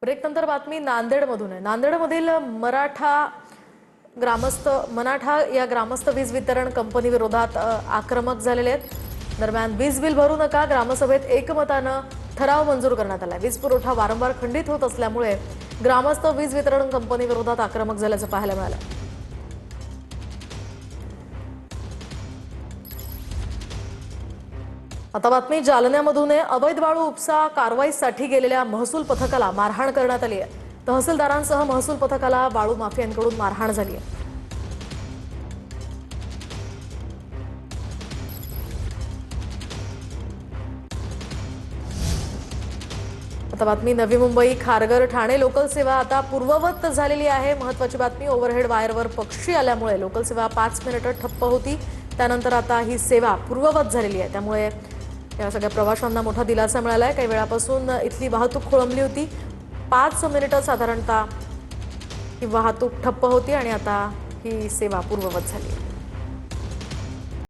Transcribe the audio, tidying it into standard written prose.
Break नंतर बातमी नांदेडमधून आहे। नांदेडमधील मराठा या ग्रामस्थ वीज वितरण कंपनी विरोधात आक्रमक झालेले आहेत। दरम्यान वीज बिल भरू नका ग्रामसभेत एकमताने ठराव मंजूर करण्यात आला। वीज पुरवठा वारंवार खंडित होत असल्यामुळे ग्रामस्थ वीज वितरण कंपनी विरोधात आक्रमक झाल्याचं पाहायला मिळालं। आता बातमी जालन्यामधून आहे। अवैध वाळू उपसा कारवाईसाठी गेलेल्या महसूल पथकाला मारहाण करण्यात आली आहे। तहसीलदारांसह महसूल पथकाला वाळू माफियांकडून मारहाण झाली आहे। आता बातमी नवी मुंबई खारघर ठाणे लोकल सेवा आता पूर्ववत झालेली आहे। महत्त्वाची बातमी, ओव्हरहेड वायरवर पक्षी आल्यामुळे लोकल सेवा 5 मिनिटं ठप्प होती। त्यानंतर आता ही सेवा पूर्ववत झालेली आहे। त्यामुळे या सगळ्या प्रवाशांना मोठा दिलासा मिळाला आहे। काही वेळापासून इथली वाहतूक खोळंबली होती। 5 मिनिटं साधारणतः ही वाहतूक ठप्प होती आणि आता ही सेवा पूर्ववत झाली आहे।